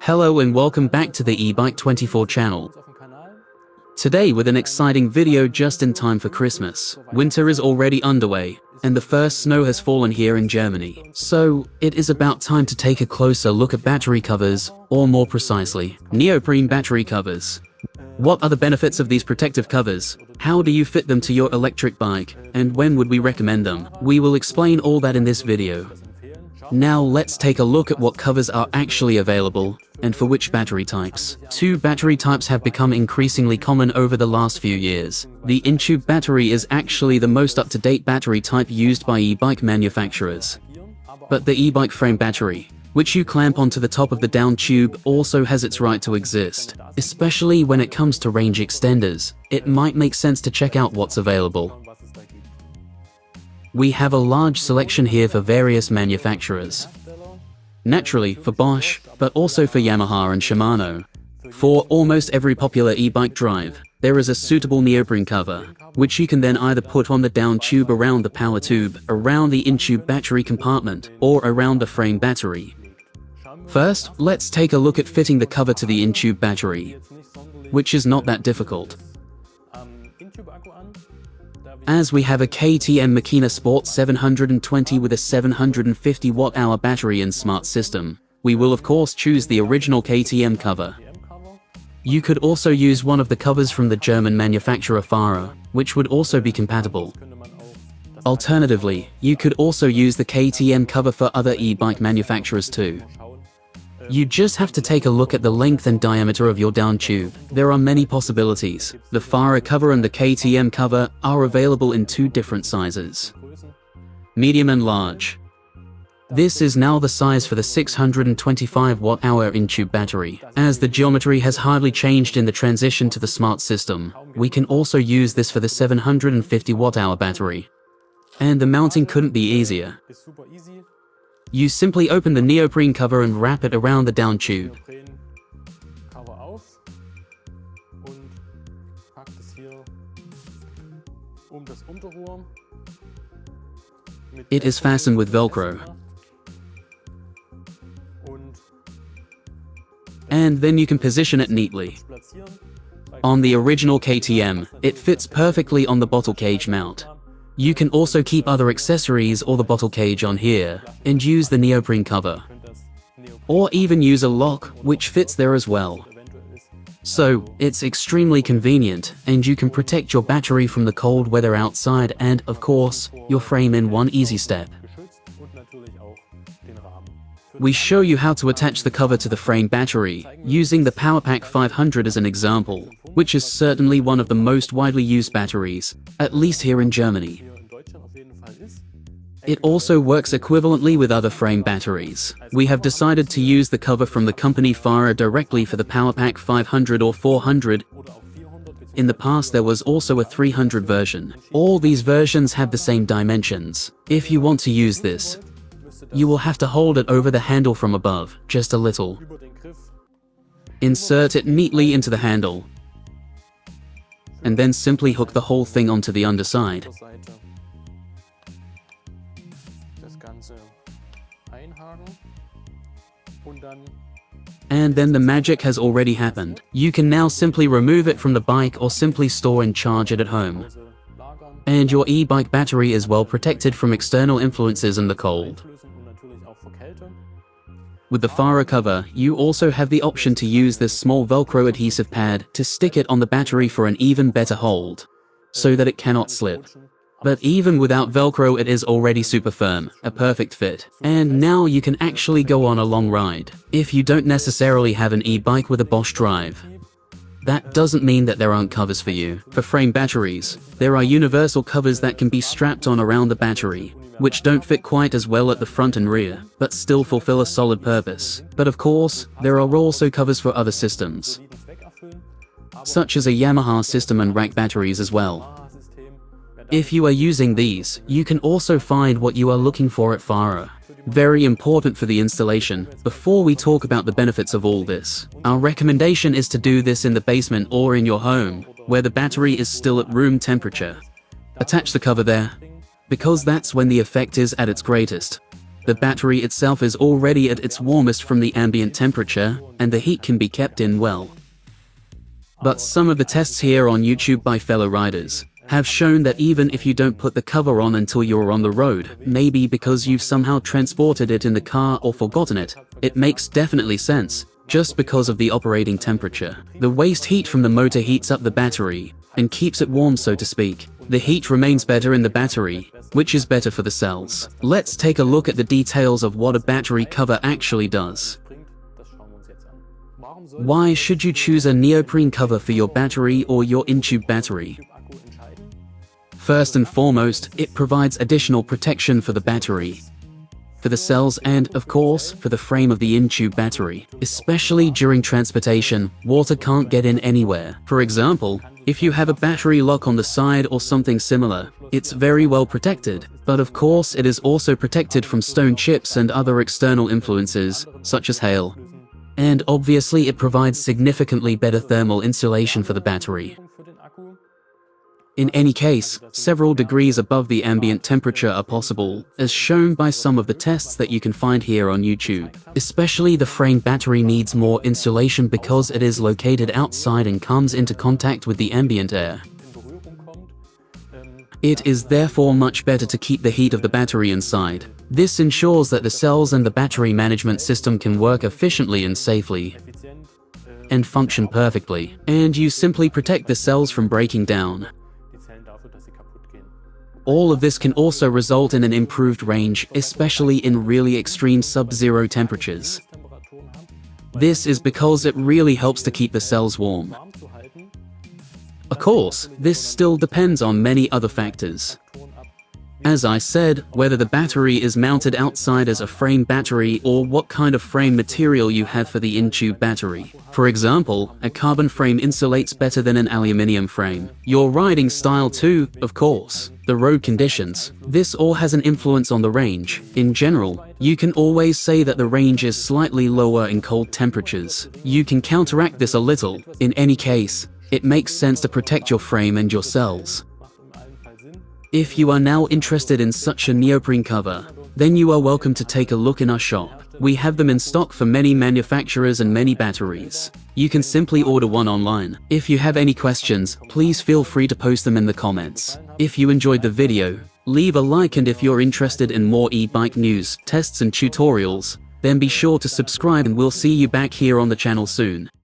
Hello and welcome back to the EBIKE24 channel. Today with an exciting video just in time for Christmas. Winter is already underway, and the first snow has fallen here in Germany. So, it is about time to take a closer look at battery covers, or more precisely, neoprene battery covers. What are the benefits of these protective covers? How do you fit them to your electric bike? And when would we recommend them? We will explain all that in this video. Now let's take a look at what covers are actually available, and for which battery types. Two battery types have become increasingly common over the last few years. The in-tube battery is actually the most up-to-date battery type used by e-bike manufacturers. But the e-bike frame battery, which you clamp onto the top of the down tube, also has its right to exist. Especially when it comes to range extenders, it might make sense to check out what's available. We have a large selection here for various manufacturers. Naturally, for Bosch, but also for Yamaha and Shimano. For almost every popular e-bike drive, there is a suitable neoprene cover, which you can then either put on the down tube around the power tube, around the in-tube battery compartment, or around the frame battery. First, let's take a look at fitting the cover to the in-tube battery, which is not that difficult. As we have a KTM Makina Sport 720 with a 750 watt-hour battery and smart system, we will of course choose the original KTM cover. You could also use one of the covers from the German manufacturer Fahrer, which would also be compatible. Alternatively, you could also use the KTM cover for other e-bike manufacturers too. You just have to take a look at the length and diameter of your down tube. There are many possibilities. The Fahrer cover and the KTM cover are available in two different sizes: medium and large. This is now the size for the 625 watt-hour in-tube battery. As the geometry has hardly changed in the transition to the smart system, we can also use this for the 750 watt-hour battery. And the mounting couldn't be easier. You simply open the neoprene cover and wrap it around the down tube. It is fastened with Velcro. And then you can position it neatly. On the original KTM, it fits perfectly on the bottle cage mount. You can also keep other accessories or the bottle cage on here, and use the neoprene cover. Or even use a lock, which fits there as well. So, it's extremely convenient, and you can protect your battery from the cold weather outside and, of course, your frame in one easy step. We show you how to attach the cover to the frame battery, using the PowerPack 500 as an example, which is certainly one of the most widely used batteries, at least here in Germany. It also works equivalently with other frame batteries. We have decided to use the cover from the company Fahrer directly for the PowerPack 500 or 400. In the past there was also a 300 version. All these versions have the same dimensions. If you want to use this, you will have to hold it over the handle from above, just a little. Insert it neatly into the handle, and then simply hook the whole thing onto the underside. And then the magic has already happened. You can now simply remove it from the bike or simply store and charge it at home. And your e-bike battery is well protected from external influences and the cold. With the Fahrer cover, you also have the option to use this small Velcro adhesive pad to stick it on the battery for an even better hold, so that it cannot slip. But even without Velcro it is already super firm, a perfect fit. And now you can actually go on a long ride. If you don't necessarily have an e-bike with a Bosch drive, that doesn't mean that there aren't covers for you. For frame batteries, there are universal covers that can be strapped on around the battery, which don't fit quite as well at the front and rear, but still fulfill a solid purpose. But of course, there are also covers for other systems, such as a Yamaha system and rack batteries as well. If you are using these, you can also find what you are looking for at Fahrer. Very important for the installation. Before we talk about the benefits of all this, our recommendation is to do this in the basement or in your home, where the battery is still at room temperature. Attach the cover there, because that's when the effect is at its greatest. The battery itself is already at its warmest from the ambient temperature, and the heat can be kept in well. But some of the tests here on YouTube by fellow riders have shown that even if you don't put the cover on until you're on the road, maybe because you've somehow transported it in the car or forgotten it, it makes definitely sense, just because of the operating temperature. The waste heat from the motor heats up the battery and keeps it warm, so to speak. The heat remains better in the battery, which is better for the cells. Let's take a look at the details of what a battery cover actually does. Why should you choose a neoprene cover for your battery or your in-tube battery? First and foremost, it provides additional protection for the battery, for the cells, and, of course, for the frame of the in-tube battery. Especially during transportation, water can't get in anywhere. For example, if you have a battery lock on the side or something similar, it's very well protected. But of course, it is also protected from stone chips and other external influences, such as hail. And obviously, it provides significantly better thermal insulation for the battery. In any case, several degrees above the ambient temperature are possible, as shown by some of the tests that you can find here on YouTube. Especially the frame battery needs more insulation because it is located outside and comes into contact with the ambient air. It is therefore much better to keep the heat of the battery inside. This ensures that the cells and the battery management system can work efficiently and safely, and function perfectly, and you simply protect the cells from breaking down. All of this can also result in an improved range, especially in really extreme sub-zero temperatures. This is because it really helps to keep the cells warm. Of course, this still depends on many other factors. As I said, whether the battery is mounted outside as a frame battery or what kind of frame material you have for the in-tube battery. For example, a carbon frame insulates better than an aluminium frame. Your riding style too, of course. The road conditions. This all has an influence on the range. In general, you can always say that the range is slightly lower in cold temperatures. You can counteract this a little. In any case, it makes sense to protect your frame and your cells. If you are now interested in such a neoprene cover, then you are welcome to take a look in our shop. We have them in stock for many manufacturers and many batteries. You can simply order one online. If you have any questions, please feel free to post them in the comments. If you enjoyed the video, leave a like, and if you're interested in more e-bike news, tests and tutorials, then be sure to subscribe, and we'll see you back here on the channel soon.